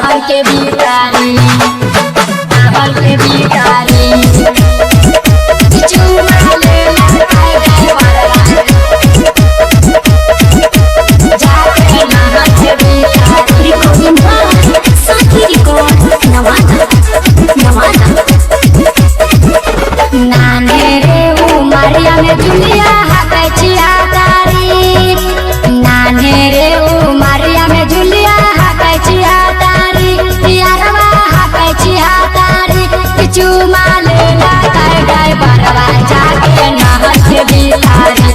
नहर के भीतारी नहर के भीतारी चुमा लेला काई ड्राइवरवा जाके नहर के भीतारी। रिकॉर्डिंग बाय साथी रिकॉर्ड नवादा नवादा। नाने रे उमरिया में जुलिया हाकै छिया तारी नाने रे उमरिया में जुलिया हाकै छिया तारी यारवा हाकै छिया तारी चुमा लेला काई ड्राइवरवा जाके नहर के भीतारी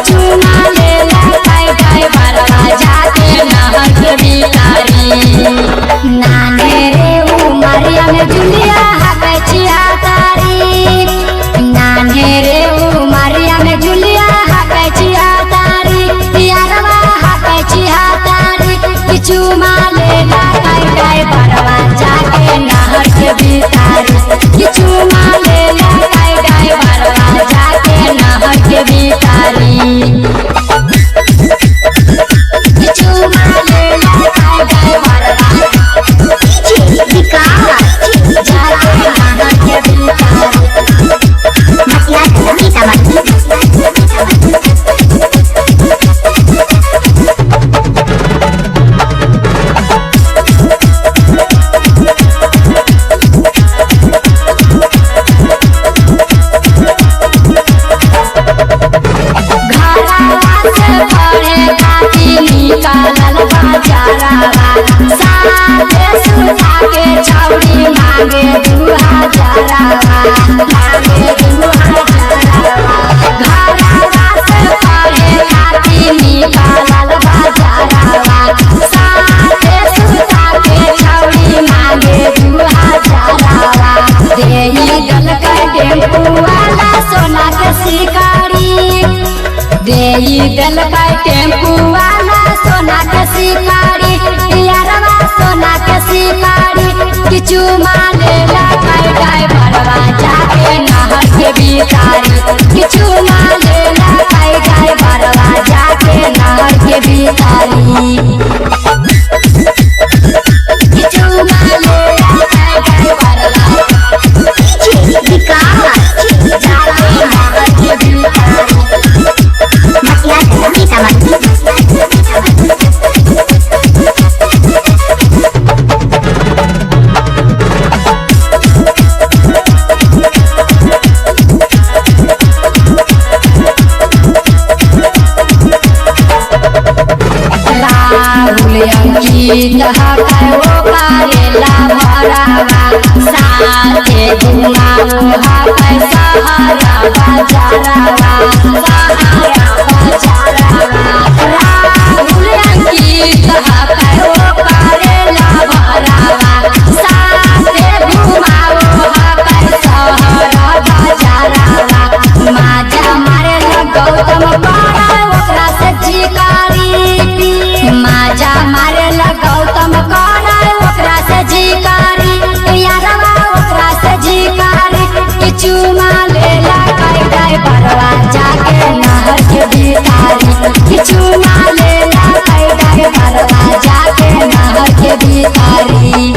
चुमा लेला काई ड्राइवरवा जाके नहर के भीतारी। नाने रे उमरिया में जुलिया हाकै छिया तारी नाने रे उमरिया में जुलिया हाकै छिया तारी यारवा हाकै छिया तारी चुमा लेला काई ड्राइवरवा जाके नहर के भीतारी चुमा लेला काई ड्राइवरवा जाके नहर के भीतारी चुमा लेला काई ड्राइवरवा डीजे विकास जाके नहर के भीतारी। मटिया सीतामढ़ी। घरवा से पढ़े खातिर निकलल बाजारवा साथे सुता के छौरी मांगे 2000रवा मांगे 2000रवा। घरवा से पढ़े खातिर निकलल बाजारवा साथे सुता के छौरी मांगे 2000रवा। देई दलकै टेम्पू वाला सोना के शिकारी देई दलकै टेम्पू वाला सोना के शिकारी यारवा सोना के शिकारी चुमा लेला काई ड्राइवरवा जाके नहर के भीतारी चुमा लेला काई ड्राइवरवा जाके नहर के भीतारी चुमा लेला काई ड्राइवरवा डीजे विकास जाके नहर के भीतारी। मटिया सीतामढ़ी। राहुल अंकित हकै ओ पारेला भरावा साथे घुमाओ हकै सहारा बाजारवा सहारा बाजारवा। राहुल अंकित हकै ओ पारेला भरावा साथे घुमाओ हकै सहारा बाजारवा। माजा मारे गौतम पारा ओकरा से जिकारी माजा मारे गौतम पारा ओकरा से जिकारी यारवा ओकरा से जिकारी चुमा लेला काई ड्राइवरवा जाके नहर के भीतारी चुमा लेला काई ड्राइवरवा जाके नहर के भीतारी।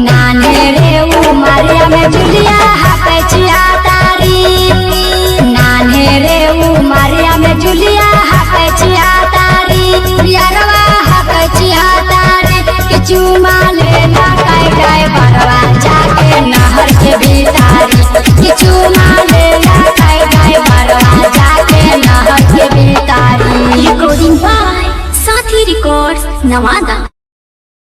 नाने रे उमरिया में जुलिया हाकै छिया तारी नाने रे उमरिया में जुलिया हाकै छिया तारी यारवा हाकै छिया तारी चुमा लेला काई ड्राइवरवा जाके नहर के भीतारी चुमा लेला काई ड्राइवरवा जाके नहर के भीतारी। रिकॉर्डिंग बाय साथी रिकॉर्ड नवादा।